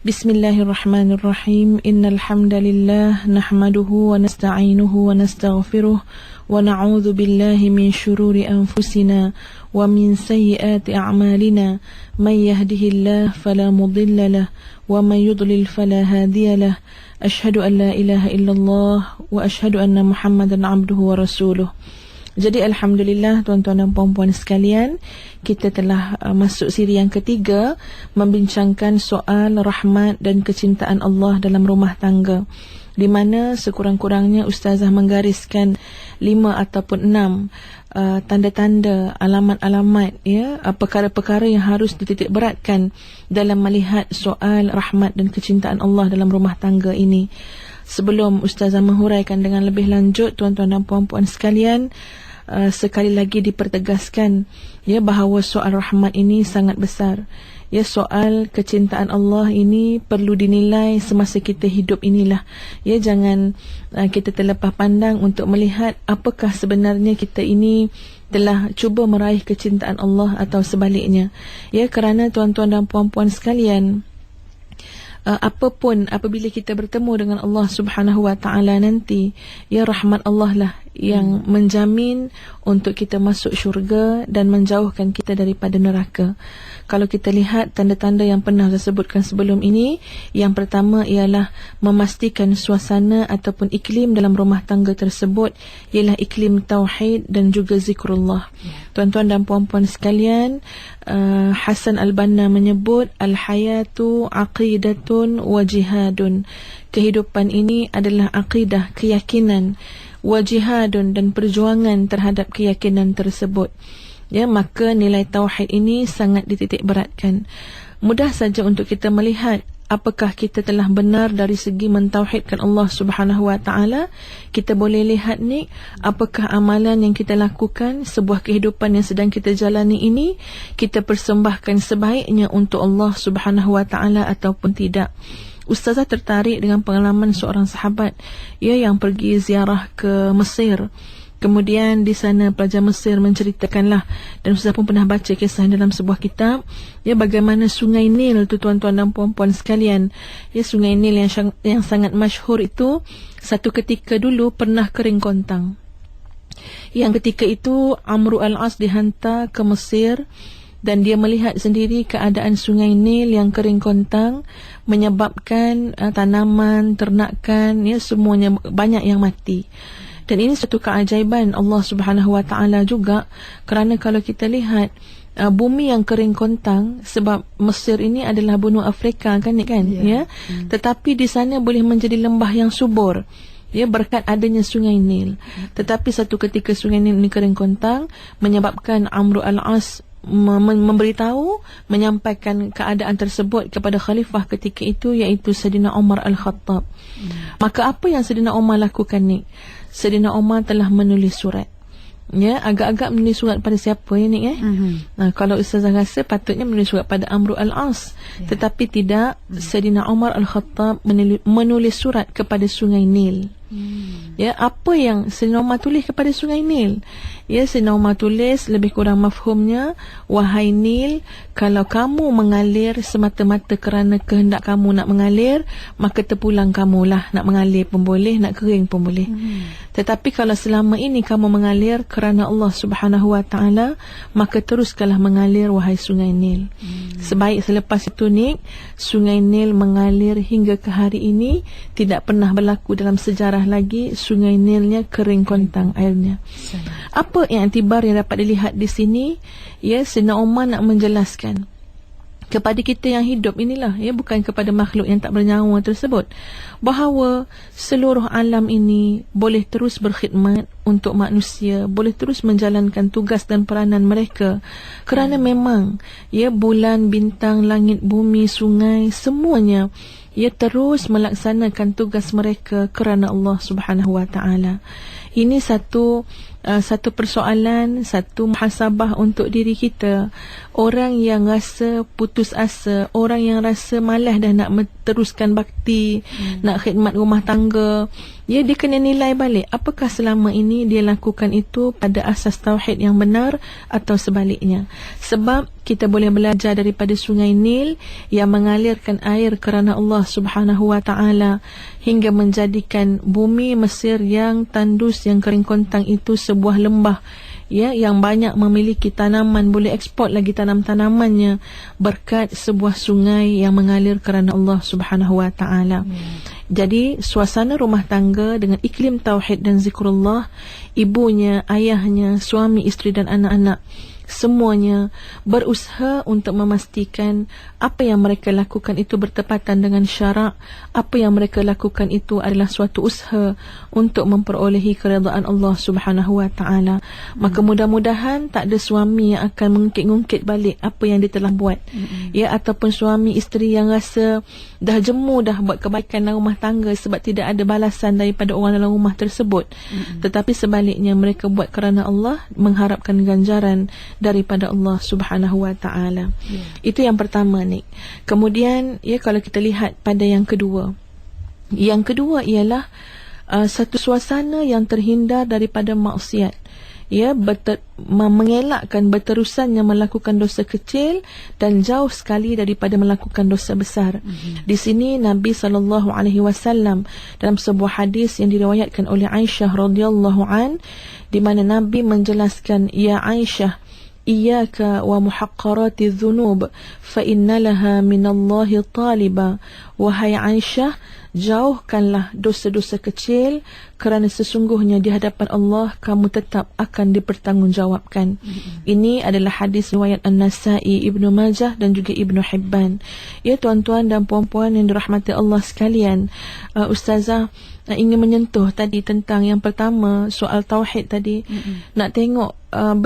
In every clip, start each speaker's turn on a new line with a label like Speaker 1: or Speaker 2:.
Speaker 1: Bismillahirrahmanirrahim. Innal hamdalillah nahmaduhu wa nasta'inuhu wa nastaghfiruh wa na'udzu billahi min shururi anfusina wa min sayyiati a'malina. May yahdihillahu fala mudilla lahu wa may yudlil fala hadiya lahu. Asyhadu an la ilaha illallah wa asyhadu anna Muhammadan 'abduhu wa rasuluh. Jadi alhamdulillah tuan-tuan dan puan-puan sekalian, kita telah masuk siri yang ketiga membincangkan soal rahmat dan kecintaan Allah dalam rumah tangga, di mana sekurang-kurangnya ustazah menggariskan 5 ataupun 6 tanda-tanda, alamat-alamat, ya, perkara-perkara yang harus dititik beratkan dalam melihat soal rahmat dan kecintaan Allah dalam rumah tangga ini. Sebelum ustazah menghuraikan dengan lebih lanjut, tuan-tuan dan puan-puan sekalian, sekali lagi dipertegaskan, ya, bahawa soal rahmat ini sangat besar. Ya, soal kecintaan Allah ini perlu dinilai semasa kita hidup inilah. Ya, jangan kita terlepas pandang untuk melihat apakah sebenarnya kita ini telah cuba meraih kecintaan Allah atau sebaliknya. Ya, kerana tuan-tuan dan puan-puan sekalian, apapun apabila kita bertemu dengan Allah Subhanahu wa taala nanti, ya, rahmat Allah lah yang menjamin untuk kita masuk syurga dan menjauhkan kita daripada neraka. Kalau kita lihat tanda-tanda yang pernah saya sebutkan sebelum ini, yang pertama ialah memastikan suasana ataupun iklim dalam rumah tangga tersebut ialah iklim tauhid dan juga zikrullah. Tuan-tuan dan puan-puan sekalian, Hasan Al-Banna menyebut al-hayatu aqidatun wa jihadun. Kehidupan ini adalah akidah, keyakinan, wa jihadun, dan perjuangan terhadap keyakinan tersebut. Ya, maka nilai tauhid ini sangat dititik beratkan. Mudah saja untuk kita melihat apakah kita telah benar dari segi mentauhidkan Allah Subhanahu wa taala. Kita boleh lihat ni, apakah amalan yang kita lakukan, sebuah kehidupan yang sedang kita jalani ini, kita persembahkan sebaiknya untuk Allah Subhanahu wa taala ataupun tidak. Ustazah tertarik dengan pengalaman seorang sahabat, ya, yang pergi ziarah ke Mesir. Kemudian di sana pelajar Mesir menceritakanlah, dan Ustazah pun pernah baca kisah dalam sebuah kitab, ya, bagaimana sungai Nil tu, tuan-tuan dan puan-puan sekalian. Ya, sungai Nil yang sangat masyhur itu satu ketika dulu pernah kering kontang. Yang ketika itu Amru al-As dihantar ke Mesir, dan dia melihat sendiri keadaan sungai Nil yang kering kontang, menyebabkan tanaman, ternakan, ya, semuanya banyak yang mati. Dan ini satu keajaiban Allah Subhanahu wa taala juga, kerana kalau kita lihat bumi yang kering kontang, sebab Mesir ini adalah benua Afrika kan, ya. Tetapi di sana boleh menjadi lembah yang subur, ya, berkat adanya sungai Nil. Tetapi satu ketika sungai Nil ini kering kontang, menyebabkan Amru al-As memberitahu, menyampaikan keadaan tersebut kepada khalifah ketika itu, iaitu Saidina Umar Al-Khattab. Maka apa yang Saidina Umar lakukan ni? Saidina Umar telah menulis surat. Ya, agak-agak menulis surat pada siapa ni, Nah, kalau ustazah rasa patutnya menulis surat pada Amru al-As, tetapi tidak. Saidina Umar Al-Khattab menulis surat kepada sungai Nil. Ya, apa yang Saidina Umar tulis kepada sungai Nil? Ya, Saidina Umar tulis lebih kurang mafhumnya, wahai Nil, kalau kamu mengalir semata-mata kerana kehendak kamu nak mengalir, maka terpulang kamulah. Nak mengalir pun boleh, nak kering pun boleh. Tetapi kalau selama ini kamu mengalir kerana Allah Subhanahu wa taala, maka teruskanlah mengalir, wahai sungai Nil. Sebaik selepas itu ni, sungai Nil mengalir hingga ke hari ini. Tidak pernah berlaku dalam sejarah lagi sungai Nilnya kering kontang airnya. Apa yang iktibar yang dapat dilihat di sini? Ya, Saidina Umar nak menjelaskan kepada kita yang hidup inilah, ya, bukan kepada makhluk yang tak bernyawa tersebut, bahawa seluruh alam ini boleh terus berkhidmat untuk manusia, boleh terus menjalankan tugas dan peranan mereka, kerana memang, ya, bulan, bintang, langit, bumi, sungai, semuanya, ia terus melaksanakan tugas mereka kerana Allah Subhanahu wa taala. Ini satu persoalan, satu muhasabah untuk diri kita. Orang yang rasa putus asa, orang yang rasa malas dah nak teruskan bakti, nak khidmat rumah tangga, ya, dia kena nilai balik apakah selama ini suami dia lakukan itu pada asas tauhid yang benar atau sebaliknya. Sebab kita boleh belajar daripada sungai Nil yang mengalirkan air kerana Allah Subhanahu wa taala hingga menjadikan bumi Mesir yang tandus, yang kering kontang itu sebuah lembah, ya, yang banyak memiliki tanaman, boleh ekspor lagi tanam-tanamannya berkat sebuah sungai yang mengalir kerana Allah Subhanahu wa taala. Jadi suasana rumah tangga dengan iklim tauhid dan zikrullah, ibunya, ayahnya, suami, isteri dan anak-anak semuanya berusaha untuk memastikan apa yang mereka lakukan itu bertepatan dengan syarak, apa yang mereka lakukan itu adalah suatu usaha untuk memperolehi keredaan Allah Subhanahu wa taala. Maka mudah-mudahan tak ada suami yang akan mengungkit-ungkit balik apa yang dia telah buat, ya, ataupun suami isteri yang rasa dah jemu dah buat kebaikan dalam rumah tangga sebab tidak ada balasan daripada orang dalam rumah tersebut. Tetapi sebaliknya mereka buat kerana Allah, mengharapkan ganjaran daripada Allah Subhanahu wa taala. Itu yang pertama ni. Kemudian, ya, kalau kita lihat pada yang kedua. Yang kedua ialah satu suasana yang terhindar daripada maksiat. Ya, mengelakkan berterusannya melakukan dosa kecil dan jauh sekali daripada melakukan dosa besar. Di sini Nabi SAW dalam sebuah hadis yang diriwayatkan oleh Aisyah radhiyallahu an, di mana Nabi menjelaskan, ya Aisyah, iyyaka wa muhaqqarati dhunub fa inna laha minallahi taliba. Wahai Aisyah, jauhkanlah dosa-dosa kecil kerana sesungguhnya di hadapan Allah kamu tetap akan dipertanggungjawabkan. Ini adalah hadis riwayat An-Nasa'i, Ibnu Majah dan juga Ibnu Hibban. Ya tuan-tuan dan puan-puan yang dirahmati Allah sekalian, Ustazah ingin menyentuh tadi tentang yang pertama, soal tauhid tadi. Nak tengok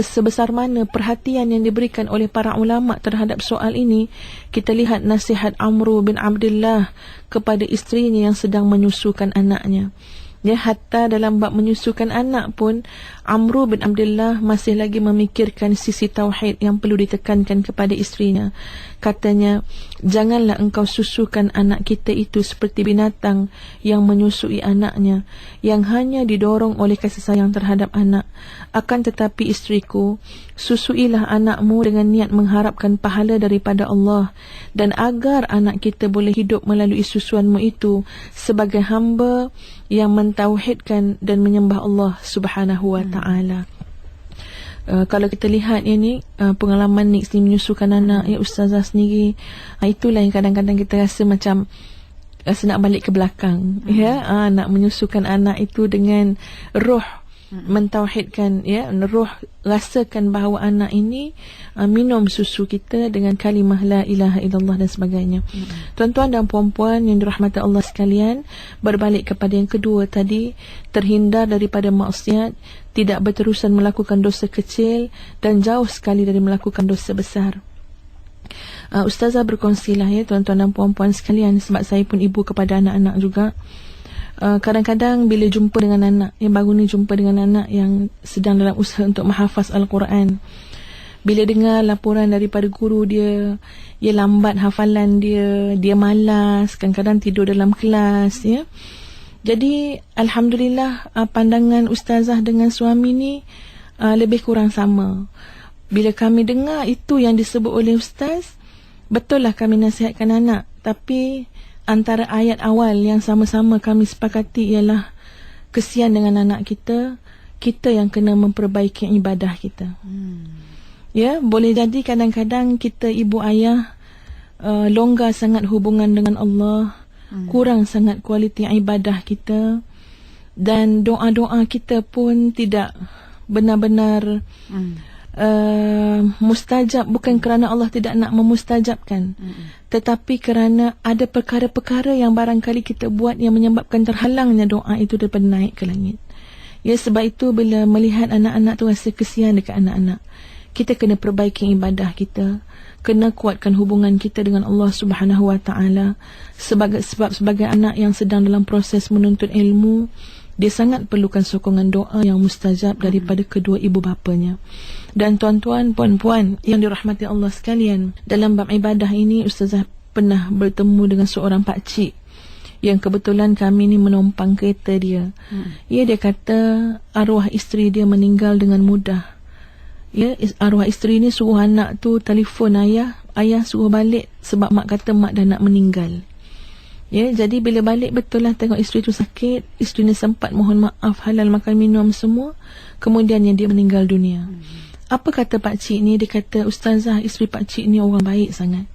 Speaker 1: sebesar mana perhatian yang diberikan oleh para ulama terhadap soal ini. Kita lihat nasihat Amru bin Abdullah kepada isterinya yang sedang menyusukan anaknya. Ya, hatta dalam bab menyusukan anak pun Amru bin Abdullah masih lagi memikirkan sisi tauhid yang perlu ditekankan kepada isterinya. Katanya, janganlah engkau susukan anak kita itu seperti binatang yang menyusui anaknya, yang hanya didorong oleh kasih sayang terhadap anak. Akan tetapi isteriku, susuilah anakmu dengan niat mengharapkan pahala daripada Allah, dan agar anak kita boleh hidup melalui susuanmu itu sebagai hamba yang mentauhidkan dan menyembah Allah Subhanahu wa taala. Kalau kita lihat ini pengalaman Nik ni menyusukan anak, ya Ustazah sendiri, itulah yang kadang-kadang kita rasa macam rasa nak balik ke belakang, ya, nak menyusukan anak itu dengan roh mentauhidkan, ya, roh rasakan bahawa anak ini minum susu kita dengan kalimah la ilaha illallah dan sebagainya. Tuan-tuan dan puan-puan yang dirahmati Allah sekalian, berbalik kepada yang kedua tadi, terhindar daripada maksiat, tidak berterusan melakukan dosa kecil dan jauh sekali dari melakukan dosa besar. Ustazah berkongsilah, ya tuan-tuan dan puan-puan sekalian, sebab saya pun ibu kepada anak-anak juga. Kadang-kadang bila jumpa dengan anak yang baru ni, jumpa dengan anak yang sedang dalam usaha untuk menghafaz Al-Quran, bila dengar laporan daripada guru dia, dia lambat hafalan dia malas, kadang-kadang tidur dalam kelas, ya. Jadi Alhamdulillah, pandangan Ustazah dengan suami ni lebih kurang sama. Bila kami dengar itu yang disebut oleh Ustaz, betul lah kami nasihatkan anak, tapi antara ayat awal yang sama-sama kami sepakati ialah kesian dengan anak kita, kita yang kena memperbaiki ibadah kita. Ya, boleh jadi kadang-kadang kita ibu ayah longgar sangat hubungan dengan Allah, kurang sangat kualiti ibadah kita, dan doa-doa kita pun tidak benar-benar mustajab, bukan kerana Allah tidak nak memustajabkan, tetapi kerana ada perkara-perkara yang barangkali kita buat yang menyebabkan terhalangnya doa itu daripada naik ke langit. Ya, sebab itu bila melihat anak-anak tu rasa kesian dekat anak-anak, kita kena perbaiki ibadah kita, kena kuatkan hubungan kita dengan Allah Subhanahu wa taala. Sebab sebagai anak yang sedang dalam proses menuntut ilmu, dia sangat perlukan sokongan doa yang mustajab daripada kedua ibu bapanya. Dan tuan-tuan, puan-puan yang dirahmati Allah sekalian, dalam bab ibadah ini Ustazah pernah bertemu dengan seorang pakcik yang kebetulan kami ni menumpang kereta dia. Ya, dia kata arwah isteri dia meninggal dengan mudah. Ya, arwah isteri ni suruh anak tu telefon ayah suruh balik sebab mak kata mak dah nak meninggal. Ya, jadi bila balik betul lah tengok isteri tu sakit, isteri ni sempat mohon maaf, halal makan minum semua, kemudiannya dia meninggal dunia. Apa kata pakcik ni? Dia kata, ustazah, isteri pakcik ni orang baik sangat.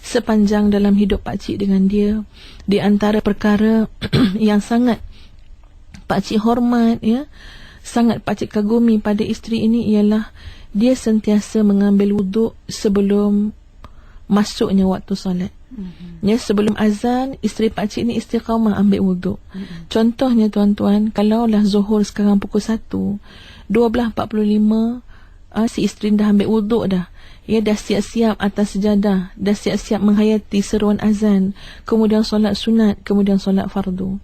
Speaker 1: Sepanjang dalam hidup pakcik dengan dia, di antara perkara yang sangat pakcik hormat, ya, sangat pakcik kagumi pada isteri ini ialah dia sentiasa mengambil wuduk sebelum masuknya waktu solat. Ya, sebelum azan, isteri pakcik ni istiqamah ambil wuduk. Contohnya tuan-tuan, kalaulah zuhur sekarang pukul 1, 12.45, si isteri dah ambil wuduk dah. Ya, dah siap-siap atas sejadah, dah siap-siap menghayati seruan azan, kemudian solat sunat, kemudian solat fardu.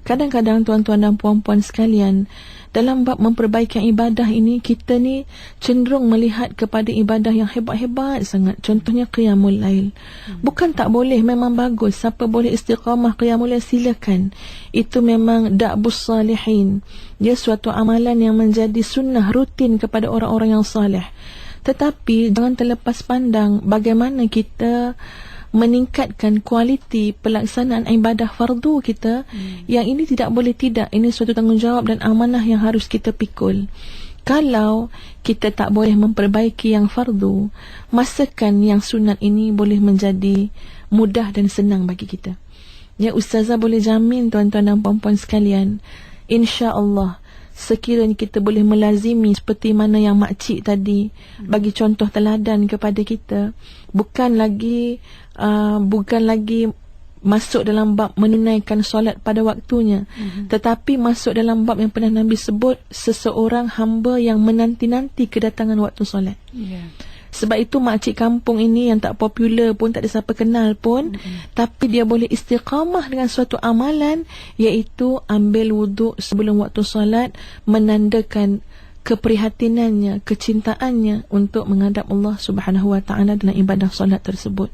Speaker 1: Kadang-kadang tuan-tuan dan puan-puan sekalian, dalam bab memperbaikan ibadah ini, kita ni cenderung melihat kepada ibadah yang hebat-hebat sangat. Contohnya qiyamul lail. Bukan tak boleh, memang bagus. Siapa boleh istiqamah qiyamul lail, silakan. Itu memang da'bus salihin. Dia suatu amalan yang menjadi sunnah rutin kepada orang-orang yang salih. Tetapi jangan terlepas pandang bagaimana kita meningkatkan kualiti pelaksanaan ibadah fardu kita. Yang ini tidak boleh tidak. Ini suatu tanggungjawab dan amanah yang harus kita pikul. Kalau kita tak boleh memperbaiki yang fardu, masakan yang sunat ini boleh menjadi mudah dan senang bagi kita. Ya, ustazah boleh jamin tuan-tuan dan puan-puan sekalian, insya-Allah sekiranya kita boleh melazimi seperti mana yang makcik tadi bagi contoh teladan kepada kita, bukan lagi masuk dalam bab menunaikan solat pada waktunya, tetapi masuk dalam bab yang pernah Nabi sebut, seseorang hamba yang menanti-nanti kedatangan waktu solat. Sebab itu makcik kampung ini yang tak popular pun, tak ada siapa kenal pun, tapi dia boleh istiqamah dengan suatu amalan, iaitu ambil wuduk sebelum waktu solat, menandakan keprihatinannya, kecintaannya untuk menghadap Allah Subhanahu wa taala dalam ibadah solat tersebut.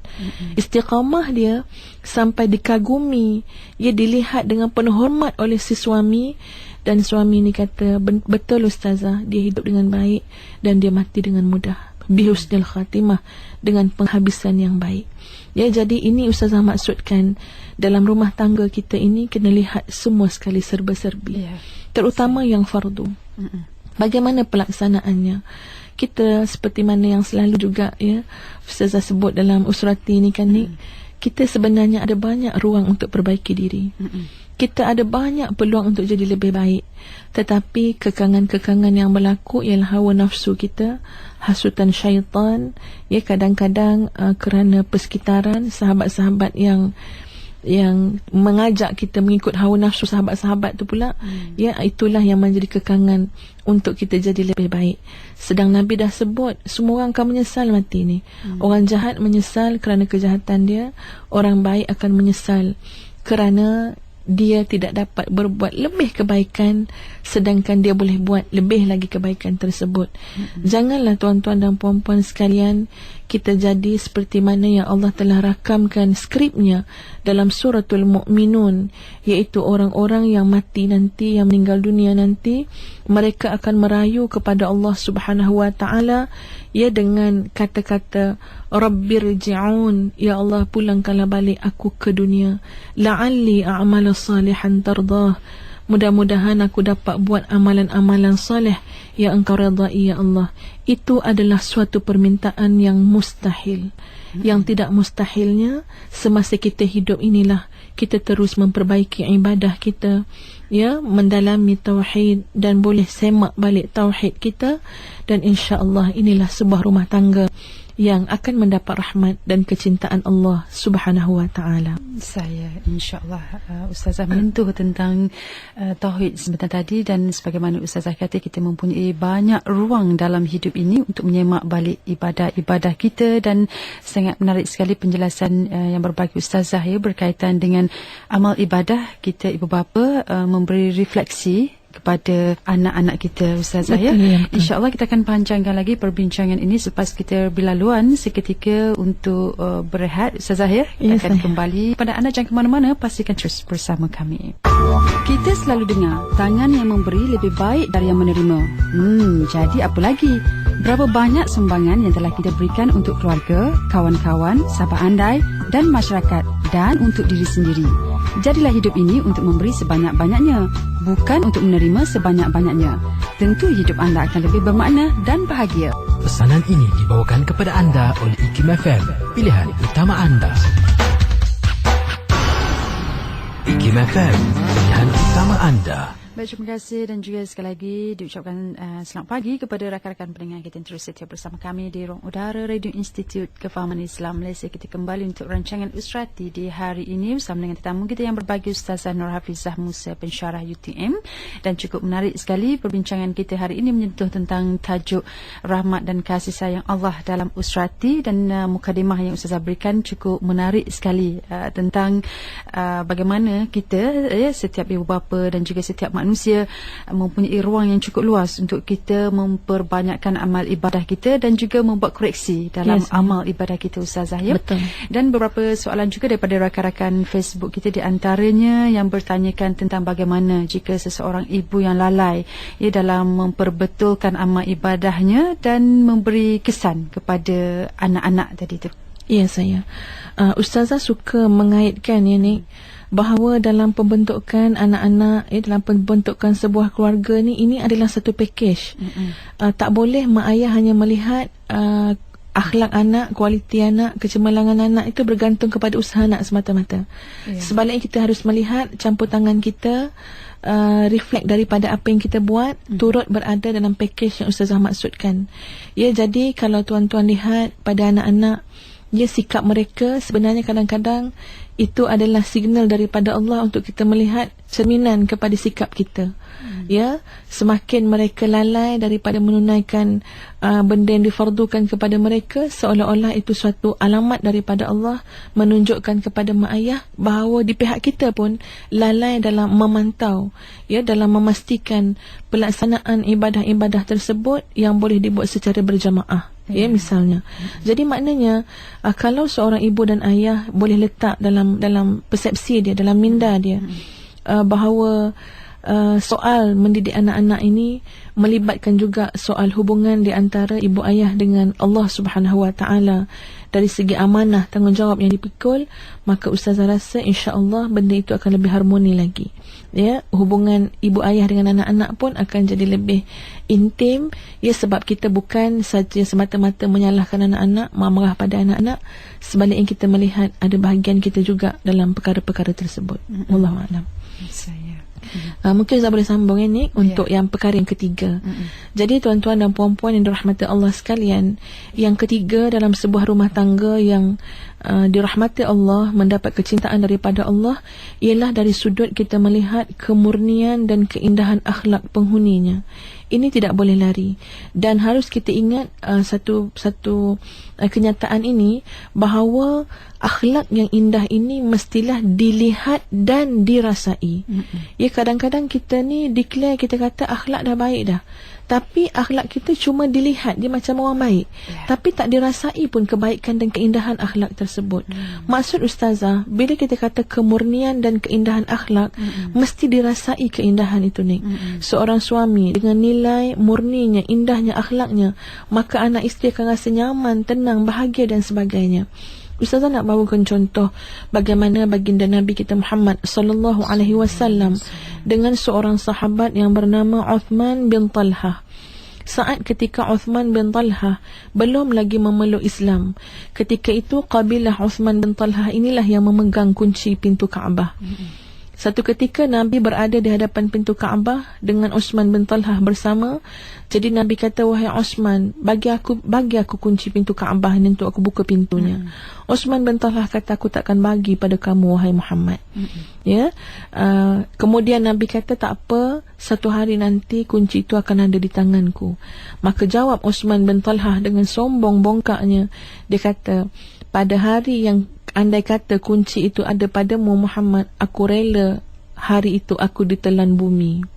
Speaker 1: Istiqamah dia sampai dikagumi, ia dilihat dengan penuh hormat oleh si suami, dan suami ni kata, betul ustazah, dia hidup dengan baik dan dia mati dengan mudah, bihusnil khatimah, dengan penghabisan yang baik. Ya, jadi ini ustazah maksudkan, dalam rumah tangga kita ini kena lihat semua sekali serba-serbi, terutama yang fardu. Bagaimana pelaksanaannya? Kita seperti mana yang selalu juga, ya, ustazah sebut dalam usrati ni kan ni, kita sebenarnya ada banyak ruang untuk perbaiki diri. Kita ada banyak peluang untuk jadi lebih baik, tetapi kekangan-kekangan yang berlaku ialah hawa nafsu kita, hasutan syaitan, ya, kadang-kadang kerana persekitaran, sahabat-sahabat yang mengajak kita mengikut hawa nafsu sahabat-sahabat tu pula, ya, itulah yang menjadi kekangan untuk kita jadi lebih baik. Sedang Nabi dah sebut, semua orang akan menyesal mati ni. Orang jahat menyesal kerana kejahatan dia, orang baik akan menyesal kerana dia tidak dapat berbuat lebih kebaikan, sedangkan dia boleh buat lebih lagi kebaikan tersebut. Janganlah tuan-tuan dan puan-puan sekalian kita jadi seperti mana yang Allah telah rakamkan skripnya dalam suratul Mu'minun, iaitu orang-orang yang mati nanti, yang meninggal dunia nanti, mereka akan merayu kepada Allah Subhanahu wa taala, ya, dengan kata-kata Rabbirji'un, ya Allah, pulangkanlah balik aku ke dunia, la'alli a'malu salihan tardah, mudah-mudahan aku dapat buat amalan-amalan soleh yang engkau redai, ya Allah. Itu adalah suatu permintaan yang mustahil. Yang tidak mustahilnya, semasa kita hidup inilah kita terus memperbaiki ibadah kita, ya, mendalami tauhid dan boleh semak balik tauhid kita, dan insya-Allah inilah sebuah rumah tangga yang akan mendapat rahmat dan kecintaan Allah Subhanahu wa taala.
Speaker 2: Saya insya-Allah ustazah menyentuh tentang tauhid sebentar tadi, dan sebagaimana ustazah kata, kita mempunyai banyak ruang dalam hidup ini untuk menyemak balik ibadah-ibadah kita, dan sangat menarik sekali penjelasan yang berbagi ustazah, ya, berkaitan dengan amal ibadah kita ibu bapa, memberi refleksi kepada anak-anak kita, Ustazah. Ya, InsyaAllah kita akan panjangkan lagi perbincangan ini selepas kita berlaluan seketika untuk berehat, Ustazah. Ya, kita akan kembali pada anda. Jangan ke mana-mana, pastikan terus bersama kami. Kita selalu dengar tangan yang memberi lebih baik dari yang menerima. Jadi apa lagi? Berapa banyak sumbangan yang telah kita berikan untuk keluarga, kawan-kawan, sahabat andai dan masyarakat, dan untuk diri sendiri. Jadilah hidup ini untuk memberi sebanyak-banyaknya, bukan untuk menerima sebanyak-banyaknya. Tentu hidup anda akan lebih bermakna dan bahagia.
Speaker 3: Pesanan ini dibawakan kepada anda oleh IKIM FM, pilihan utama anda. IKIM FM, pilihan utama anda.
Speaker 2: Baik, terima kasih dan juga sekali lagi diucapkan selamat pagi kepada rakan-rakan pendengar kita yang terus setia bersama kami di ruang udara Radio Institut Kefahaman Islam Malaysia. Kita kembali untuk rancangan Usrati di hari ini bersama dengan tetamu kita yang berbagi, Ustazah Nur Hafizah Musa, pensyarah UTM, dan cukup menarik sekali perbincangan kita hari ini menyentuh tentang tajuk rahmat dan kasih sayang Allah dalam Usrati, dan mukadimah yang Ustazah berikan cukup menarik sekali tentang bagaimana kita, setiap ibu bapa dan juga setiap manusia mempunyai ruang yang cukup luas untuk kita memperbanyakkan amal ibadah kita dan juga membuat koreksi dalam amal ibadah kita, Ustazah. Ya?
Speaker 1: Betul.
Speaker 2: Dan beberapa soalan juga daripada rakan-rakan Facebook kita, di antaranya yang bertanyakan tentang bagaimana jika seseorang ibu yang lalai dalam memperbetulkan amal ibadahnya dan memberi kesan kepada anak-anak tadi tu.
Speaker 1: Ya, saya Ustazah suka mengaitkan ni bahawa dalam pembentukan anak-anak, dalam pembentukan sebuah keluarga ni, ini adalah satu package. Tak boleh mak ayah hanya melihat akhlak anak, kualiti anak, kecemerlangan anak itu bergantung kepada usaha anak semata-mata. Sebaliknya kita harus melihat campur tangan kita, reflect daripada apa yang kita buat, turut berada dalam package yang Ustazah maksudkan. Ya, jadi kalau tuan-tuan lihat pada anak-anak, sikap mereka sebenarnya kadang-kadang itu adalah signal daripada Allah untuk kita melihat cerminan kepada sikap kita. Ya, semakin mereka lalai daripada menunaikan benda yang difardukan kepada mereka, seolah-olah itu suatu alamat daripada Allah menunjukkan kepada mak ayah bahawa di pihak kita pun lalai dalam memantau, dalam memastikan pelaksanaan ibadah-ibadah tersebut yang boleh dibuat secara berjamaah. Misalnya. Jadi maknanya kalau seorang ibu dan ayah boleh letak dalam persepsi dia, dalam minda dia, bahawa soal mendidik anak-anak ini melibatkan juga soal hubungan di antara ibu ayah dengan Allah Subhanahu Wa Taala dari segi amanah, tanggungjawab yang dipikul, maka Ustazah rasa insya-Allah benda itu akan lebih harmoni lagi. Hubungan ibu ayah dengan anak-anak pun akan jadi lebih intim, sebab kita bukan saja semata-mata menyalahkan anak-anak, marah pada anak-anak, sebaliknya kita melihat ada bahagian kita juga dalam perkara-perkara tersebut. Wallahu a'lam. Mungkin saya boleh sambung ini untuk yang perkara yang ketiga. Jadi tuan-tuan dan puan-puan yang dirahmati Allah sekalian, yang ketiga dalam sebuah rumah tangga yang dirahmati Allah, mendapat kecintaan daripada Allah, ialah dari sudut kita melihat kemurnian dan keindahan akhlak penghuninya. Ini tidak boleh lari, dan harus kita ingat satu kenyataan ini, bahawa akhlak yang indah ini mestilah dilihat dan dirasai. Kadang-kadang kita ni declare, kita kata akhlak dah baik dah, tapi akhlak kita cuma dilihat dia macam orang baik, tapi tak dirasai pun kebaikan dan keindahan akhlak tersebut. Maksud Ustazah, bila kita kata kemurnian dan keindahan akhlak, mesti dirasai keindahan itu ni. Seorang suami dengan nilai murninya, indahnya akhlaknya, maka anak isteri akan rasa nyaman, tenang, bahagia dan sebagainya. Ustazah nak bawakan contoh bagaimana baginda Nabi kita Muhammad sallallahu alaihi wasallam dengan seorang sahabat yang bernama Uthman bin Talhah. Saat ketika Uthman bin Talhah belum lagi memeluk Islam, ketika itu kabilah Uthman bin Talhah inilah yang memegang kunci pintu Kaabah. Satu ketika Nabi berada di hadapan pintu Kaabah dengan Uthman bin Talhah bersama. Jadi Nabi kata, wahai Uthman, bagi aku kunci pintu Kaabah ini untuk aku buka pintunya. Uthman bin Talhah kata, aku takkan bagi pada kamu wahai Muhammad. Kemudian Nabi kata, tak apa, satu hari nanti kunci itu akan ada di tanganku. Maka jawab Uthman bin Talhah dengan sombong bongkaknya, dia kata, pada hari yang andai kata kunci itu ada padamu Muhammad, aku rela hari itu aku ditelan bumi.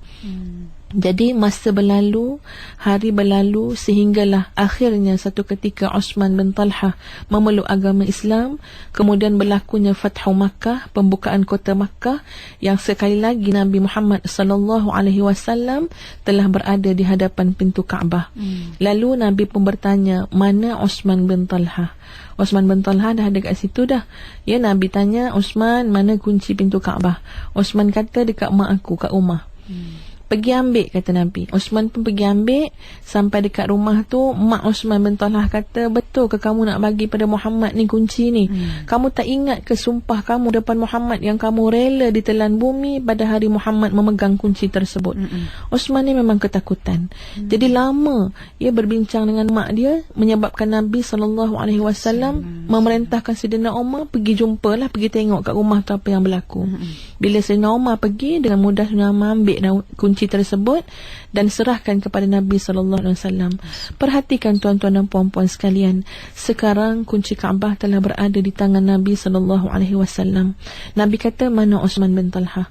Speaker 1: Jadi masa berlalu, hari berlalu, sehinggalah akhirnya satu ketika Osman bin Talha memeluk agama Islam. Kemudian berlakunya Fathu Makkah, pembukaan kota Makkah, yang sekali lagi Nabi Muhammad SAW telah berada di hadapan pintu Kaabah. Lalu Nabi pun bertanya, mana Osman bin Talha? Osman bin Talha dah dekat situ dah. Ya, Nabi tanya, Osman, mana kunci pintu Kaabah? Osman kata, dekat mak aku kat rumah. Pergi ambil, kata Nabi. Osman pun pergi ambil. Sampai dekat rumah tu, mak Osman bin Talha kata, betul ke kamu nak bagi pada Muhammad ni kunci ni? Kamu tak ingat ke sumpah kamu depan Muhammad yang kamu rela ditelan bumi pada hari Muhammad memegang kunci tersebut? Osman ni memang ketakutan. Jadi lama ia berbincang dengan mak dia, menyebabkan Nabi SAW memerintahkan Saidina Umar pergi jumpalah, pergi tengok kat rumah tu apa yang berlaku. Bila Saidina Umar pergi, dengan mudah Saidina Umar ambil kunci tersebut dan serahkan kepada Nabi SAW. Perhatikan tuan-tuan dan puan-puan sekalian, sekarang kunci Kaabah telah berada di tangan Nabi SAW. Nabi kata, mana Osman bin Talha?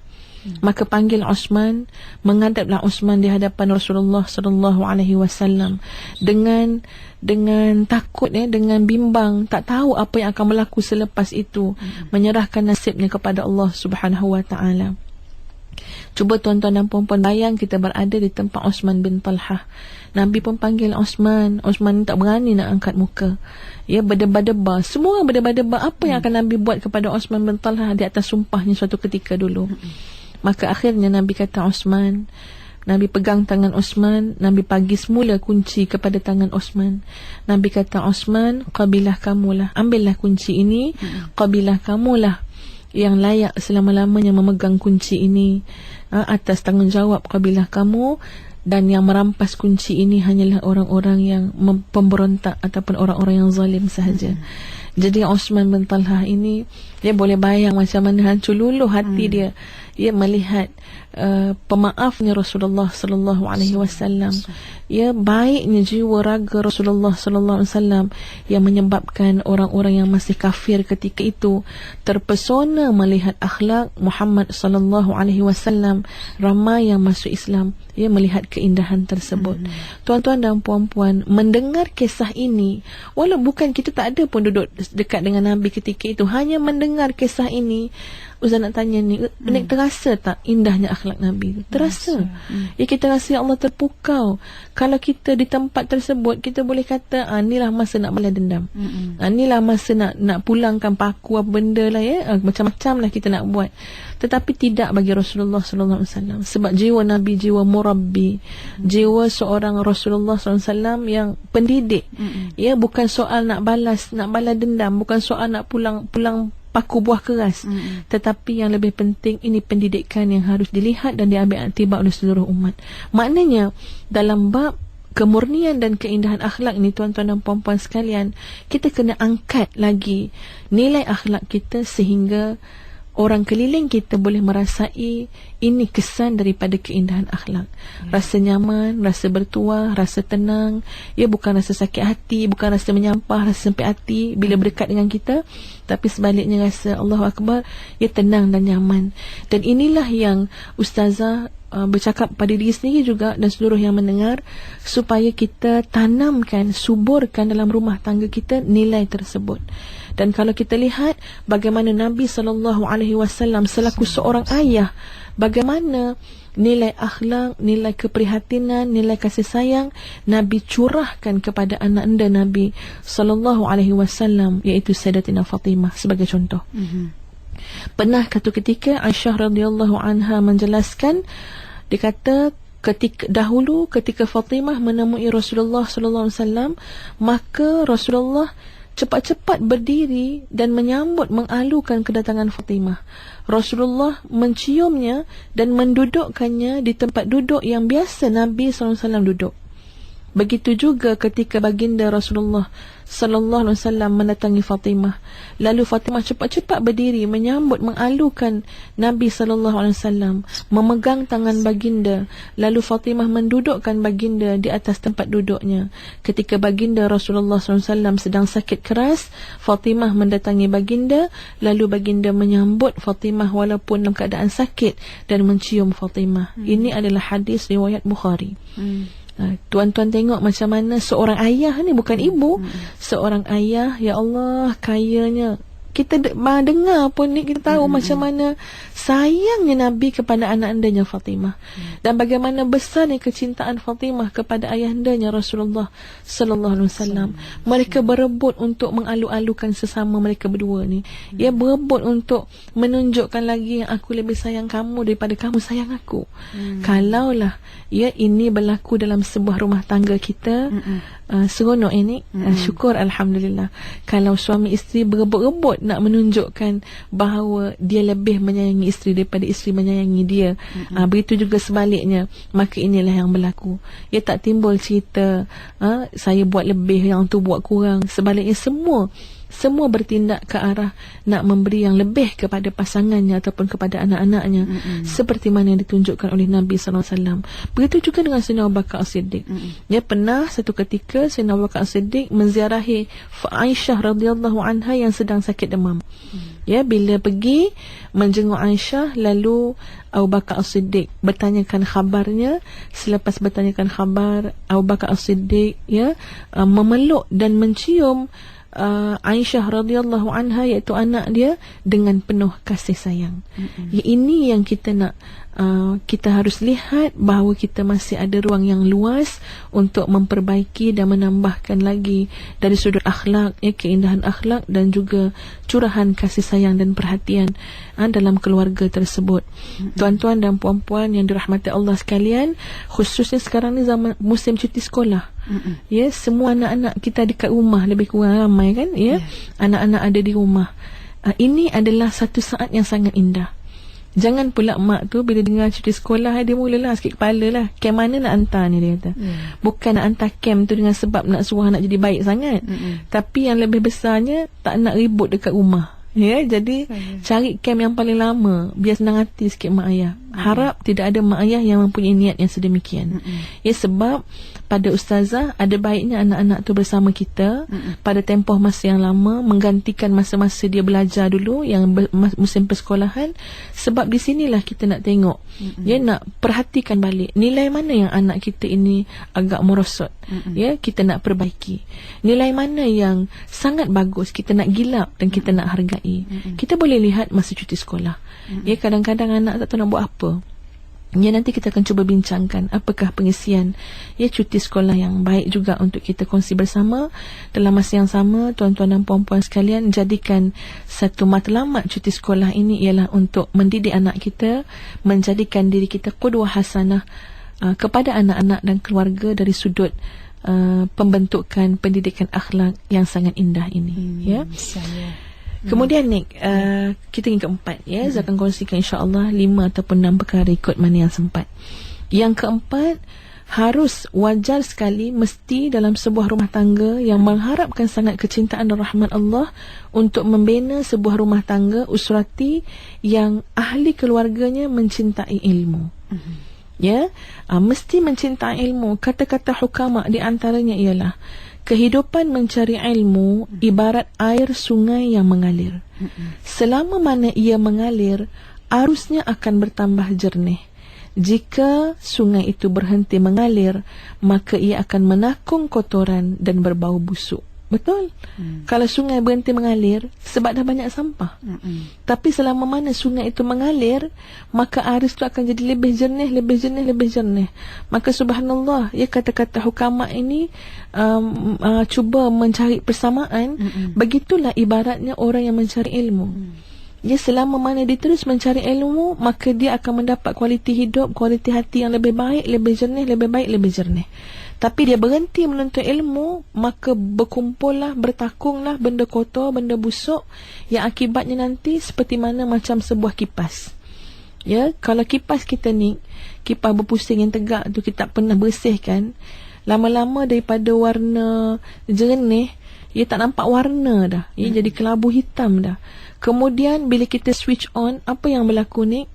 Speaker 1: Maka panggil Osman, menghadaplah Osman di hadapan Rasulullah SAW dengan takut, dengan bimbang, tak tahu apa yang akan berlaku selepas itu, menyerahkan nasibnya kepada Allah Subhanahu wa taala. Cuba tuan-tuan dan puan-puan bayang kita berada di tempat Osman bin Talha. Nabi pun panggil Osman. Osman tak berani nak angkat muka. Ya, berdebar-debar. Semua orang berdebar-debar apa yang akan Nabi buat kepada Osman bin Talha di atas sumpahnya suatu ketika dulu. Maka akhirnya Nabi kata Osman. Nabi pegang tangan Osman. Nabi bagi semula kunci kepada tangan Osman. Nabi kata, Osman, qabilah kamulah. Ambillah kunci ini. Qabilah kamulah yang layak selama-lamanya memegang kunci ini. Atas tanggungjawab kabilah kamu, dan yang merampas kunci ini hanyalah orang-orang yang pemberontak ataupun orang-orang yang zalim sahaja. Jadi Osman bin Talha ini, dia boleh bayang macam mana hancur luluh hati dia. Ia melihat pemaafnya Rasulullah sallallahu alaihi wasallam. Ya, baiknya jiwa raga Rasulullah sallallahu alaihi wasallam yang menyebabkan orang-orang yang masih kafir ketika itu terpesona melihat akhlak Muhammad sallallahu alaihi wasallam. Ramai yang masuk Islam, ia melihat keindahan tersebut. Tuan-tuan dan puan-puan, mendengar kisah ini, walau bukan kita tak ada pun duduk dekat dengan Nabi ketika itu, hanya mendengar kisah ini, Ustaz nak tanya ni, terasa tak indahnya akhlak Nabi? Terasa. Ya, kita rasa Allah terpukau. Kalau kita di tempat tersebut, kita boleh kata, inilah masa nak balas dendam. Inilah masa nak pulangkan paku apa benda lah, ya. Macam-macam lah kita nak buat. Tetapi tidak bagi Rasulullah SAW. Sebab jiwa Nabi, jiwa murabbi, jiwa seorang Rasulullah SAW yang pendidik. Ya, bukan soal nak balas dendam, bukan soal nak pulang paku buah keras. Tetapi yang lebih penting, ini pendidikan yang harus dilihat dan diambil iktibar oleh seluruh umat. Maknanya dalam bab kemurnian dan keindahan akhlak ni, tuan-tuan dan puan-puan sekalian, kita kena angkat lagi nilai akhlak kita sehingga orang keliling kita boleh merasai ini kesan daripada keindahan akhlak. Rasa nyaman, rasa bertuah, rasa tenang. Ia bukan rasa sakit hati, bukan rasa menyampah, rasa sempit hati bila berdekat dengan kita, tapi sebaliknya rasa Allahu Akbar, ia tenang dan nyaman. Dan inilah yang Ustazah bercakap pada diri sendiri juga dan seluruh yang mendengar, supaya kita tanamkan, suburkan dalam rumah tangga kita nilai tersebut. Dan kalau kita lihat bagaimana Nabi SAW selaku seorang ayah, bagaimana nilai akhlak, nilai keprihatinan, nilai kasih sayang Nabi curahkan kepada anak anda Nabi SAW, iaitu Sayyidatina Fatimah sebagai contoh. Pernah satu ketika Aisyah radhiyallahu anha menjelaskan, dia kata dahulu ketika Fatimah menemui Rasulullah SAW, maka Rasulullah cepat-cepat berdiri dan menyambut, mengalukan kedatangan Fatimah. Rasulullah menciumnya dan mendudukkannya di tempat duduk yang biasa Nabi SAW duduk. Begitu juga ketika baginda Rasulullah sallallahu alaihi wasallam mendatangi Fatimah, lalu Fatimah cepat-cepat berdiri menyambut, mengalukan Nabi sallallahu alaihi wasallam, memegang tangan baginda, lalu Fatimah mendudukkan baginda di atas tempat duduknya. Ketika baginda Rasulullah sallallahu alaihi wasallam sedang sakit keras, Fatimah mendatangi baginda, lalu baginda menyambut Fatimah walaupun dalam keadaan sakit dan mencium Fatimah. Ini adalah hadis riwayat Bukhari. Tuan-tuan tengok macam mana seorang ayah ni, bukan ibu, seorang ayah, ya Allah, kayanya. Kita dengar pun ni, kita tahu macam mana sayangnya Nabi kepada anak andanya Fatimah, dan bagaimana besarnya kecintaan Fatimah kepada ayahandanya Rasulullah sallallahu alaihi wasallam. Mereka berebut untuk mengalu-alukan sesama mereka berdua ni. Ya, berebut untuk menunjukkan lagi yang aku lebih sayang kamu daripada kamu sayang aku. Kalaulah ya ini berlaku dalam sebuah rumah tangga kita, seronok ini. Syukur alhamdulillah. Kalau suami isteri berebut-rebut nak menunjukkan bahawa dia lebih menyayangi isteri daripada isteri menyayangi dia, begitu juga sebaliknya, maka inilah yang berlaku. Ya, tak timbul cerita saya buat lebih, yang tu buat kurang. Sebaliknya semua bertindak ke arah nak memberi yang lebih kepada pasangannya ataupun kepada anak-anaknya, seperti mana yang ditunjukkan oleh Nabi SAW. Begitu juga dengan Sayyidina Abu Bakar As-Siddiq. Ya, pernah satu ketika Sayyidina Abu Bakar As-Siddiq menziarahi Aisyah radhiyallahu anha yang sedang sakit demam. Ya, bila pergi menjenguk Aisyah, lalu Abu Bakar As-Siddiq bertanyakan khabarnya. Selepas bertanyakan khabar, Abu Bakar As-Siddiq memeluk dan mencium Aisyah radhiyallahu anha, iaitu anak dia, dengan penuh kasih sayang. Ya, ini yang kita nak, kita harus lihat bahawa kita masih ada ruang yang luas untuk memperbaiki dan menambahkan lagi dari sudut akhlak, ya, keindahan akhlak dan juga curahan kasih sayang dan perhatian dalam keluarga tersebut. Tuan-tuan dan puan-puan yang dirahmati Allah sekalian, khususnya sekarang ni zaman musim cuti sekolah. Ya, semua anak-anak kita dekat rumah, lebih kurang ramai kan, ya. Anak-anak ada di rumah. Ini adalah satu saat yang sangat indah. Jangan pula mak tu bila dengar cuti sekolah, dia mulalah sakit kepala lah. Kem mana nak hantar ni, dia kata. Bukan nak hantar kem tu dengan sebab nak suruh anak jadi baik sangat, tapi yang lebih besarnya tak nak ribut dekat rumah. Ya, jadi cari kem yang paling lama, biar senang hati sikit mak ayah. Harap tidak ada mak ayah yang mempunyai niat yang sedemikian. Ya, sebab pada ustazah ada baiknya anak-anak tu bersama kita pada tempoh masa yang lama, menggantikan masa-masa dia belajar dulu yang musim persekolahan. Sebab di sinilah kita nak tengok, ya, nak perhatikan balik nilai mana yang anak kita ini agak merosot. Ya, kita nak perbaiki. Nilai mana yang sangat bagus, kita nak gilap dan kita nak hargai. Kita boleh lihat masa cuti sekolah. Ya, kadang-kadang anak tak tahu nak buat apa. Ya, nanti kita akan cuba bincangkan apakah pengisian, ya, cuti sekolah yang baik juga untuk kita kongsi bersama. Dalam masa yang sama, tuan-tuan dan puan-puan sekalian, jadikan satu matlamat cuti sekolah ini ialah untuk mendidik anak kita, menjadikan diri kita qudwah hasanah kepada anak-anak dan keluarga dari sudut pembentukan pendidikan akhlak yang sangat indah ini. Ya. Kemudian ni kita ingin keempat, ya, saya akan kongsikan insya-Allah 5 ataupun 6 perkara ikut mana yang sempat. Yang keempat, harus wajar sekali mesti dalam sebuah rumah tangga yang mengharapkan sangat kecintaan dan rahmat Allah untuk membina sebuah rumah tangga usrati yang ahli keluarganya mencintai ilmu. Ya, mesti mencintai ilmu. Kata-kata hukama di antaranya ialah kehidupan mencari ilmu ibarat air sungai yang mengalir. Selama mana ia mengalir, arusnya akan bertambah jernih. Jika sungai itu berhenti mengalir, maka ia akan menakung kotoran dan berbau busuk. Betul? Kalau sungai berhenti mengalir sebab dah banyak sampah. Tapi selama mana sungai itu mengalir, maka arus itu akan jadi lebih jernih, lebih jernih, lebih jernih. Maka subhanallah, ya, kata-kata hukama ini cuba mencari persamaan. Begitulah ibaratnya orang yang mencari ilmu. Ya, selama mana dia terus mencari ilmu, maka dia akan mendapat kualiti hidup, kualiti hati yang lebih baik, lebih jernih, lebih baik, lebih jernih. Tapi dia berhenti menuntut ilmu, maka berkumpullah, bertakunglah benda kotor, benda busuk, yang akibatnya nanti seperti mana macam sebuah kipas. Ya, kalau kipas kita ni, kipas berpusing yang tegak tu kita tak pernah bersihkan, lama-lama daripada warna jernih, ia tak nampak warna dah. Ia jadi kelabu hitam dah. Kemudian bila kita switch on, apa yang berlaku ni?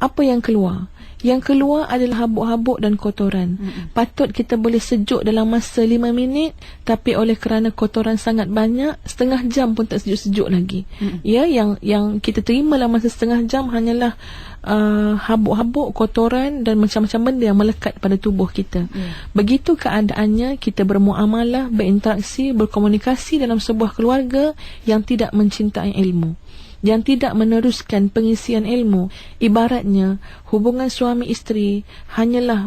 Speaker 1: Apa yang keluar? Yang keluar adalah habuk-habuk dan kotoran. Patut kita boleh sejuk dalam masa 5 minit, tapi oleh kerana kotoran sangat banyak, setengah jam pun tak sejuk-sejuk lagi. Ya, yang kita terima dalam masa setengah jam hanyalah habuk-habuk, kotoran dan macam-macam benda yang melekat pada tubuh kita. Begitu keadaannya kita bermuamalah, berinteraksi, berkomunikasi dalam sebuah keluarga yang tidak mencintai ilmu, yang tidak meneruskan pengisian ilmu. Ibaratnya hubungan suami isteri hanyalah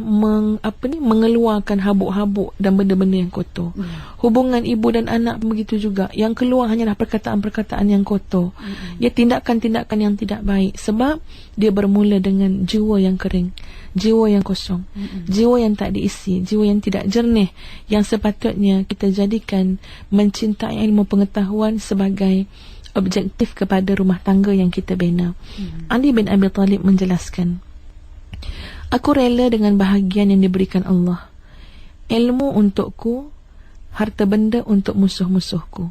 Speaker 1: mengeluarkan habuk-habuk dan benda-benda yang kotor. Hubungan ibu dan anak begitu juga, yang keluar hanyalah perkataan-perkataan yang kotor. Ya, tindakan-tindakan yang tidak baik, sebab dia bermula dengan jiwa yang kering, jiwa yang kosong, jiwa yang tak diisi, jiwa yang tidak jernih, yang sepatutnya kita jadikan mencintai ilmu pengetahuan sebagai objektif kepada rumah tangga yang kita bina. Ali bin Abi Talib menjelaskan, aku rela dengan bahagian yang diberikan Allah. Ilmu untukku, harta benda untuk musuh-musuhku.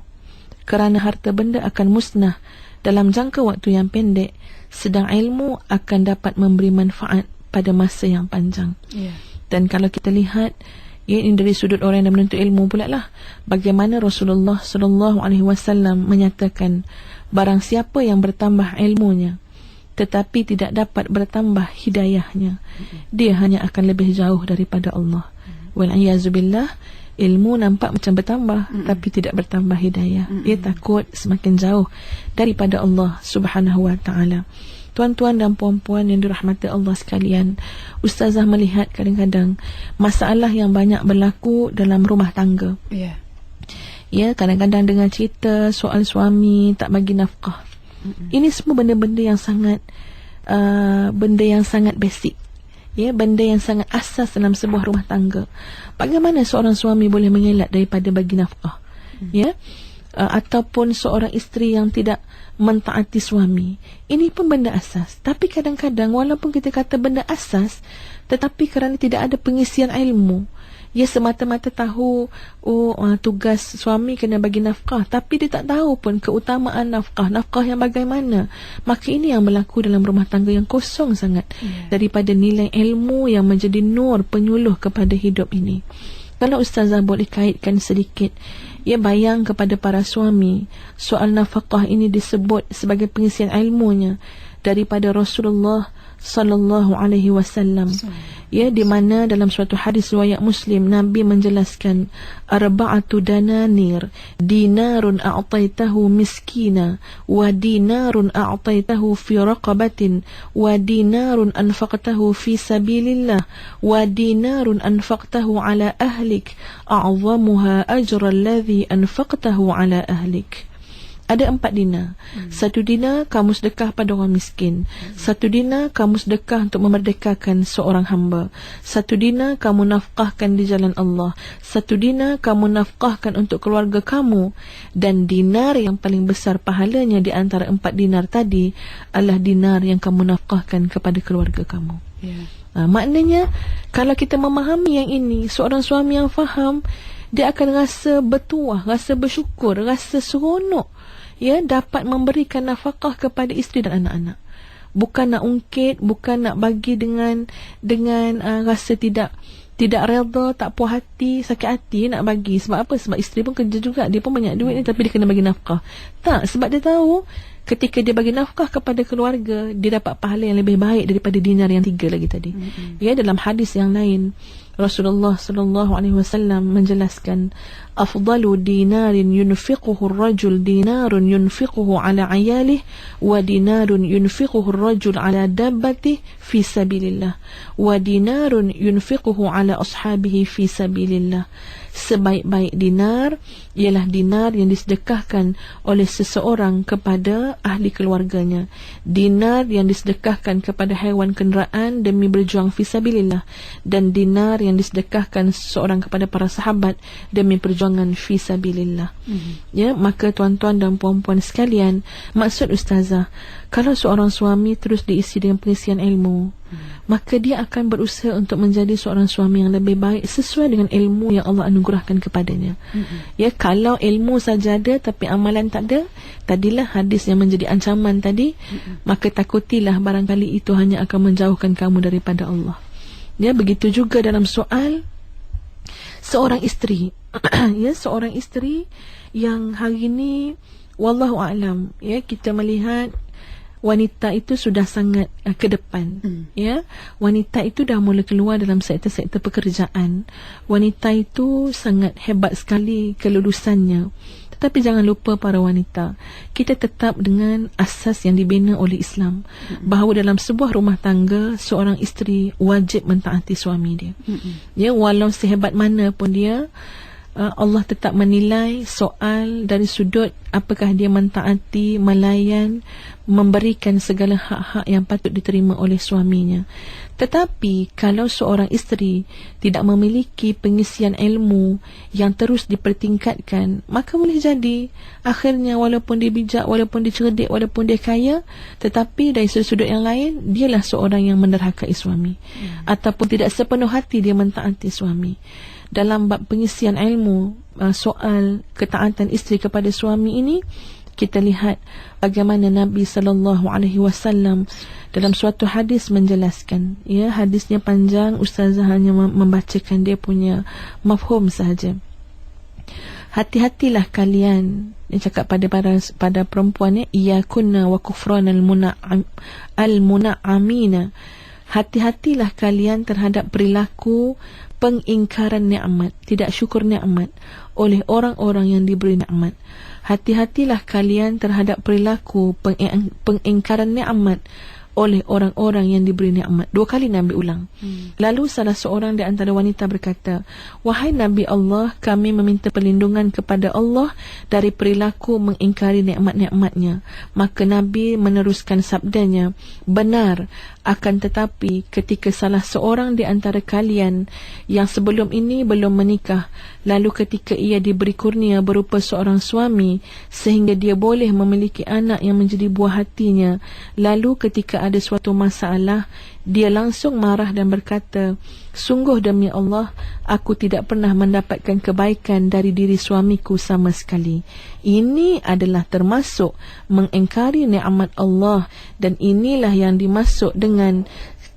Speaker 1: Kerana harta benda akan musnah dalam jangka waktu yang pendek, sedang ilmu akan dapat memberi manfaat pada masa yang panjang. Dan kalau kita lihat, ini dari sudut orang yang menuntut ilmu pula lah, bagaimana Rasulullah SAW menyatakan, barang siapa yang bertambah ilmunya tetapi tidak dapat bertambah hidayahnya, dia hanya akan lebih jauh daripada Allah. Wal'iyazubillah, ilmu nampak macam bertambah, tapi tidak bertambah hidayah. Dia takut semakin jauh daripada Allah Subhanahu wa ta'ala. Tuan-tuan dan puan-puan yang dirahmati Allah sekalian, Ustazah melihat kadang-kadang masalah yang banyak berlaku dalam rumah tangga. Ya, kadang-kadang dengar cerita soal suami tak bagi nafkah. Ini semua benda-benda yang sangat basic. Ya, benda yang sangat asas dalam sebuah rumah tangga. Bagaimana seorang suami boleh mengelak daripada bagi nafkah? Ya, ataupun seorang isteri yang tidak mentaati suami. Ini pun benda asas. Tapi kadang-kadang walaupun kita kata benda asas, tetapi kerana tidak ada pengisian ilmu, ia semata-mata tahu tugas suami kena bagi nafkah, tapi dia tak tahu pun keutamaan nafkah yang bagaimana. Maka ini yang berlaku dalam rumah tangga yang kosong sangat daripada nilai ilmu yang menjadi nur penyuluh kepada hidup ini. Kalau Ustazah boleh kaitkan sedikit, ia bayang kepada para suami, soal nafkah ini disebut sebagai pengisian ilmunya daripada Rasulullah sallallahu alaihi wasallam. Ya, di mana dalam suatu hadis riwayat Muslim, Nabi menjelaskan, arba'atu dananir, dinarun a'taitahu miskina, wa dinarun a'taitahu fi raqabatin, wa dinarun anfaqtahu fi sabilillah, wa dinarun anfaqtahu ala ahlik, a'zamuha ajra alladhi anfaqtahu ala ahlik. Ada 4 dinar. 1 dinar kamu sedekah pada orang miskin. 1 dinar kamu sedekah untuk memerdekakan seorang hamba. 1 dinar kamu nafkahkan di jalan Allah. 1 dinar kamu nafkahkan untuk keluarga kamu. Dan dinar yang paling besar pahalanya di antara 4 dinar tadi adalah dinar yang kamu nafkahkan kepada keluarga kamu. Maknanya, kalau kita memahami yang ini, seorang suami yang faham, dia akan rasa bertuah, rasa bersyukur, rasa seronok, ya, dapat memberikan nafkah kepada isteri dan anak-anak. Bukan nak ungkit, bukan nak bagi dengan rasa tidak redha, tak puas hati, sakit hati nak bagi. Sebab apa? Sebab isteri pun kerja juga, dia pun banyak duit ni, tapi dia kena bagi nafkah. Tak, sebab dia tahu ketika dia bagi nafkah kepada keluarga, dia dapat pahala yang lebih baik daripada dinar yang 3 lagi tadi. Ya, dalam hadis yang lain, Rasulullah sallallahu alaihi wasallam menjelaskan, afdalu dinarin yunfiquhu ar-rajul dinarun yunfiquhu ala ayalihi wa dinarun yunfiquhu ar-rajul ala dabbatihi fi sabilillah wa dinarun yunfiquhu ala ashabihi fi sabilillah. Sebaik-baik dinar ialah dinar yang disedekahkan oleh seseorang kepada ahli keluarganya, dinar yang disedekahkan kepada haiwan kenderaan demi berjuang fisabilillah, dan dinar yang disedekahkan seseorang kepada para sahabat demi perjuangan fisabilillah. Ya, maka tuan-tuan dan puan-puan sekalian, maksud Ustazah, kalau seorang suami terus diisi dengan pengisian ilmu, maka dia akan berusaha untuk menjadi seorang suami yang lebih baik sesuai dengan ilmu yang Allah anugerahkan kepadanya. Ya, kalau ilmu saja ada tapi amalan tak ada, tadilah hadis yang menjadi ancaman tadi, maka takutilah barangkali itu hanya akan menjauhkan kamu daripada Allah. Ya, begitu juga dalam soal seorang isteri. Ya, seorang isteri yang hari ini wallahu a'lam, ya, kita melihat wanita itu sudah sangat ke depan. Ya, wanita itu dah mula keluar dalam sektor-sektor pekerjaan. Wanita itu sangat hebat sekali kelulusannya. Tetapi jangan lupa para wanita, kita tetap dengan asas yang dibina oleh Islam, bahawa dalam sebuah rumah tangga seorang isteri wajib mentaati suami dia. Ya, walau sehebat mana pun dia, Allah tetap menilai soal dari sudut apakah dia mentaati, melayan, memberikan segala hak-hak yang patut diterima oleh suaminya. Tetapi kalau seorang isteri tidak memiliki pengisian ilmu yang terus dipertingkatkan, maka boleh jadi akhirnya walaupun dia bijak, walaupun dia cerdik, walaupun dia kaya, tetapi dari sudut yang lain dialah seorang yang menderhakai suami, ataupun tidak sepenuh hati dia mentaati suami. Dalam bab pengisian ilmu soal ketaatan isteri kepada suami ini, kita lihat bagaimana Nabi SAW dalam suatu hadis menjelaskan. Ya, hadisnya panjang, ustazah hanya membacakan dia punya mafhum sahaja. Hati-hatilah kalian, dia cakap pada perempuan, iyakunna wa kufran al-muna'amina. Hati-hatilah kalian terhadap perilaku pengingkaran nikmat, tidak syukur nikmat oleh orang-orang yang diberi nikmat. Hati-hatilah kalian terhadap perilaku pengingkaran nikmat oleh orang-orang yang diberi nikmat. 2 kali Nabi ulang. Lalu salah seorang di antara wanita berkata, wahai Nabi Allah, kami meminta perlindungan kepada Allah dari perilaku mengingkari nikmat-nikmatnya. Maka Nabi meneruskan sabdanya, benar, akan tetapi ketika salah seorang di antara kalian yang sebelum ini belum menikah, lalu ketika ia diberi kurnia berupa seorang suami sehingga dia boleh memiliki anak yang menjadi buah hatinya, lalu ketika ada suatu masalah, dia langsung marah dan berkata, sungguh demi Allah, aku tidak pernah mendapatkan kebaikan dari diri suamiku sama sekali. Ini adalah termasuk mengingkari nikmat Allah, dan inilah yang dimaksud dengan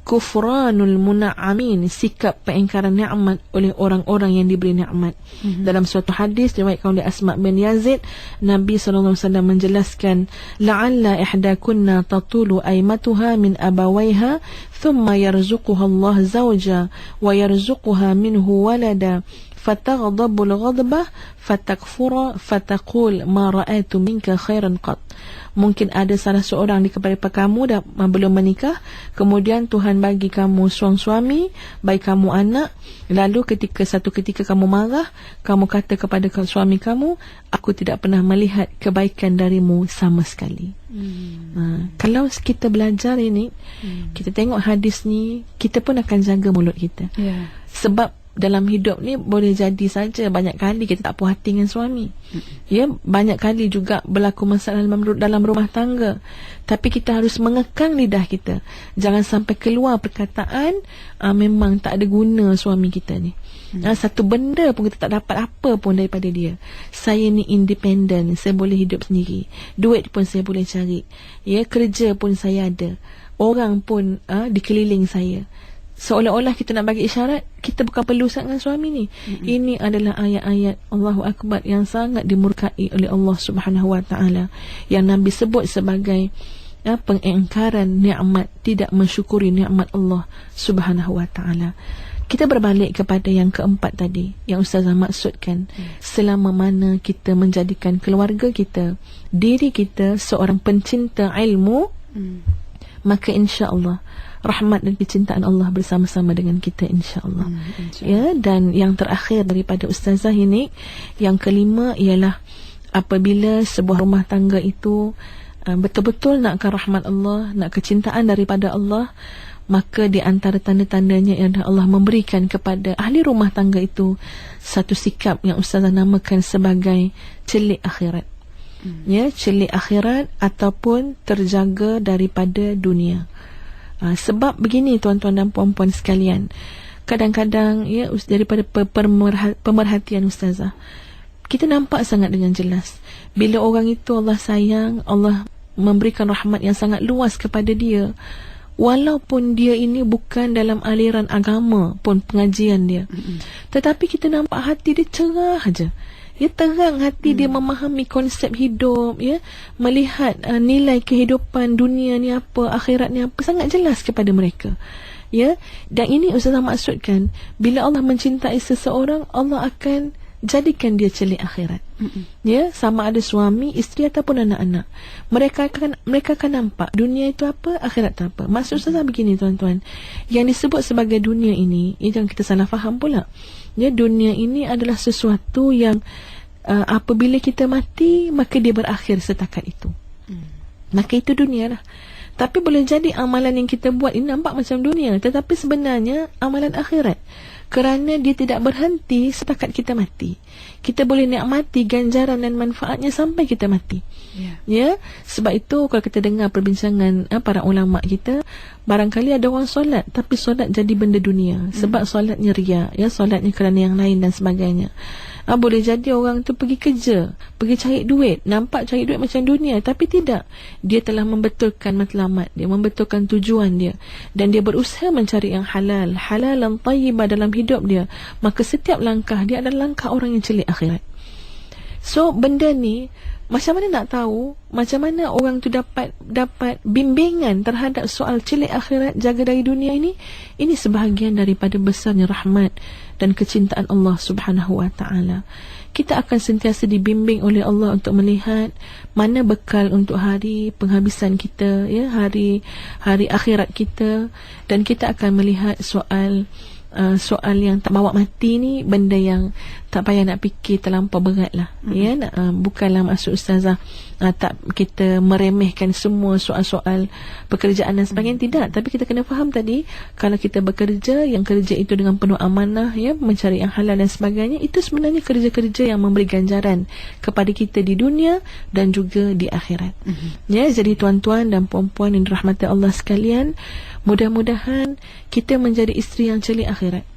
Speaker 1: kufranul muna'amin, sikap pengingkaran nikmat oleh orang-orang yang diberi nikmat. Dalam suatu hadis diriwayatkan oleh Asma bin Yazid, Nabi SAW menjelaskan, la'alla ihdakunna tatulu aimatuha min abawaiha thumma yarzuquha Allah zawja wa yarzuquha minhu walada fataghdabul ghadbah fatakfura fataqul ma ra'aitu minka khairan qat. Mungkin ada salah seorang di kepada kamu dah belum menikah, kemudian Tuhan bagi kamu seorang suami, bagi kamu anak, lalu satu ketika kamu marah, kamu kata kepada suami kamu, aku tidak pernah melihat kebaikan darimu sama sekali. Kalau kita belajar ini, kita tengok hadis ni, kita pun akan jaga mulut kita. Sebab dalam hidup ni boleh jadi saja banyak kali kita tak puas hati dengan suami. Ya, banyak kali juga berlaku masalah dalam rumah tangga. Tapi kita harus mengekang lidah kita. Jangan sampai keluar perkataan memang tak ada guna suami kita ni. Satu benda pun kita tak dapat apa pun daripada dia. Saya ni independen, saya boleh hidup sendiri. Duit pun saya boleh cari. Ya, kerja pun saya ada. Orang pun dikeliling saya. Seolah-olah kita nak bagi isyarat kita bukan perlu sangat dengan suami ni. Ini adalah ayat-ayat Allahu Akbar yang sangat dimurkai oleh Allah Subhanahu Wa Taala, yang Nabi sebut sebagai pengingkaran nikmat, tidak mensyukuri nikmat Allah Subhanahu Wa Taala. Kita berbalik kepada yang keempat tadi yang Ustazah maksudkan. Selama mana kita menjadikan keluarga kita, diri kita seorang pencinta ilmu, maka insya-Allah rahmat dan kecintaan Allah bersama-sama dengan kita, insya-Allah. Ya, dan yang terakhir daripada Ustazah ini, yang kelima ialah apabila sebuah rumah tangga itu betul-betul nakkan rahmat Allah, nak kecintaan daripada Allah, maka di antara tanda-tandanya ialah Allah memberikan kepada ahli rumah tangga itu satu sikap yang Ustazah namakan sebagai celik akhirat. Ya, celik akhirat ataupun terjaga daripada dunia. Sebab begini tuan-tuan dan puan-puan sekalian, kadang-kadang ya daripada pemerhatian ustazah, kita nampak sangat dengan jelas bila orang itu Allah sayang, Allah memberikan rahmat yang sangat luas kepada dia, walaupun dia ini bukan dalam aliran agama pun pengajian dia, tetapi kita nampak hati dia cerah aja. Ya, terang hati dia memahami konsep hidup, ya, melihat nilai kehidupan dunia ni apa, akhirat ni apa, sangat jelas kepada mereka. Ya, dan ini ustazah maksudkan, bila Allah mencintai seseorang, Allah akan jadikan dia celik akhirat. Ya, sama ada suami, isteri ataupun anak-anak. Mereka akan nampak dunia itu apa, akhirat itu apa. Maksud ustazah begini tuan-tuan, yang disebut sebagai dunia ini, jangan kita salah faham pula. Ya, dunia ini adalah sesuatu yang apabila kita mati, maka dia berakhir setakat itu. Maka itu dunia lah. Tapi boleh jadi amalan yang kita buat ini nampak macam dunia, tetapi sebenarnya amalan akhirat. Kerana dia tidak berhenti setakat kita mati. Kita boleh nikmati ganjaran dan manfaatnya sampai kita mati. Ya, sebab itu kalau kita dengar perbincangan para ulama kita, barangkali ada orang solat tapi solat jadi benda dunia, sebab solatnya riya, ya, solatnya kerana yang lain dan sebagainya. Boleh jadi orang tu pergi kerja, pergi cari duit, nampak cari duit macam dunia, tapi tidak. Dia telah membetulkan matlamat dia, membetulkan tujuan dia, dan dia berusaha mencari yang halal, halalan tayyibah dalam hidup dia. Maka setiap langkah dia adalah langkah orang yang celik akhirat. So benda ni, macam mana nak tahu, macam mana orang tu dapat bimbingan terhadap soal celik akhirat, jaga dari dunia ini? Ini sebahagian daripada besarnya rahmat dan kecintaan Allah Subhanahu wa taala. Kita akan sentiasa dibimbing oleh Allah untuk melihat mana bekal untuk hari penghabisan kita, ya, hari akhirat kita, dan kita akan melihat soal yang tak bawa mati ni benda yang tak payah nak fikir terlampau berat lah. Ya, bukanlah maksud ustazah tak kita meremehkan semua soal-soal pekerjaan dan sebagainya, tidak. Tapi kita kena faham tadi, kalau kita bekerja, yang kerja itu dengan penuh amanah, ya, mencari yang halal dan sebagainya, itu sebenarnya kerja-kerja yang memberi ganjaran kepada kita di dunia dan juga di akhirat. Ya, jadi tuan-tuan dan puan-puan yang dirahmati Allah sekalian, mudah-mudahan kita menjadi isteri yang celik akhirat.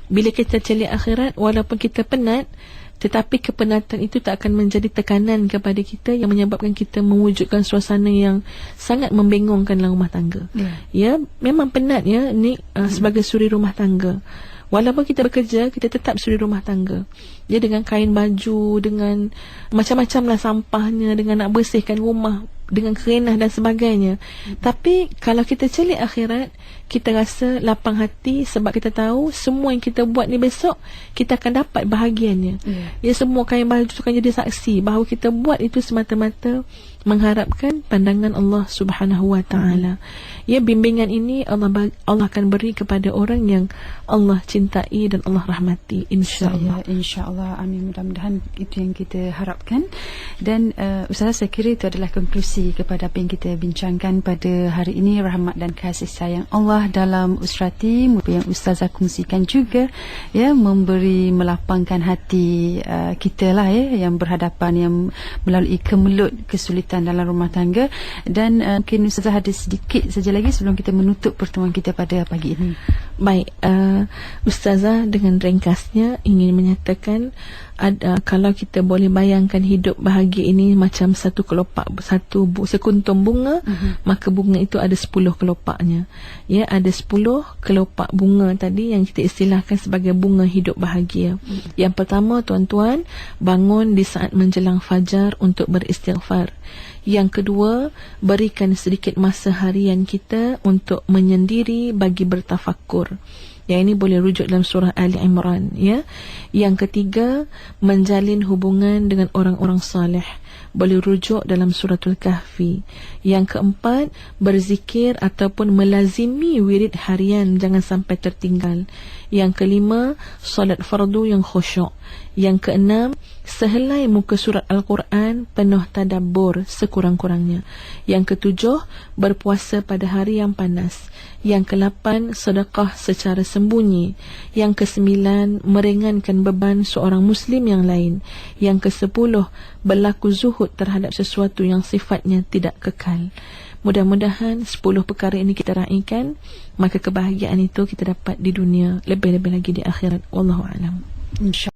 Speaker 1: Bila kita celik akhirat, walaupun kita penat, tetapi kepenatan itu tak akan menjadi tekanan kepada kita yang menyebabkan kita mewujudkan suasana yang sangat membingungkan dalam rumah tangga. Ya, memang penat, ya, ni sebagai suri rumah tangga. Walaupun kita bekerja, kita tetap suri rumah tangga. Ya, dengan kain baju, dengan macam-macam lah sampahnya, dengan nak bersihkan rumah, dengan kerenah dan sebagainya. Tapi kalau kita celik akhirat, kita rasa lapang hati, sebab kita tahu semua yang kita buat ni besok kita akan dapat bahagiannya. Ya, semua kain baju tu akan jadi saksi bahawa kita buat itu semata-mata mengharapkan pandangan Allah Subhanahu wa taala. Ya, bimbingan ini Allah akan beri kepada orang yang Allah cintai dan Allah rahmati, insya-Allah.
Speaker 2: Insya-Allah, amin, mudah-mudahan itu yang kita harapkan. Dan Ustazah, saya kira itu adalah konklusi kepada apa yang kita bincangkan pada hari ini, rahmat dan kasih sayang Allah dalam usrati yang Ustazah kongsikan juga, ya, melapangkan hati kita lah, ya, yang berhadapan, yang melalui kemelut kesulitan dalam rumah tangga. Dan mungkin Ustazah ada sedikit saja lagi sebelum kita menutup pertemuan kita pada pagi ini.
Speaker 1: Baik, Ustazah dengan ringkasnya ingin menyatakan, kalau kita boleh bayangkan hidup bahagia ini macam satu kelopak, sekuntum bunga, maka bunga itu ada 10 kelopaknya. Ya, ada 10 kelopak bunga tadi yang kita istilahkan sebagai bunga hidup bahagia. Yang pertama, tuan-tuan, bangun di saat menjelang fajar untuk beristighfar. Yang kedua, berikan sedikit masa harian kita untuk menyendiri bagi bertafakkur. Yang ini boleh rujuk dalam surah Ali Imran, ya. Yang ketiga, menjalin hubungan dengan orang-orang saleh, boleh rujuk dalam suratul Kahfi. Yang keempat, berzikir ataupun melazimi wirid harian, jangan sampai tertinggal. Yang kelima, solat fardu yang khusyuk. Yang keenam, sehelai muka surat Al-Quran penuh tadabbur sekurang-kurangnya. Yang ketujuh, berpuasa pada hari yang panas. Yang ke-8, sedekah secara sembunyi. Yang ke-9, meringankan beban seorang muslim yang lain. Yang ke-10, berlaku zuhud terhadap sesuatu yang sifatnya tidak kekal. Mudah-mudahan 10 perkara ini kita raikan, maka kebahagiaan itu kita dapat di dunia, lebih-lebih lagi di akhirat. Wallahu a'lam.
Speaker 2: InsyaAllah.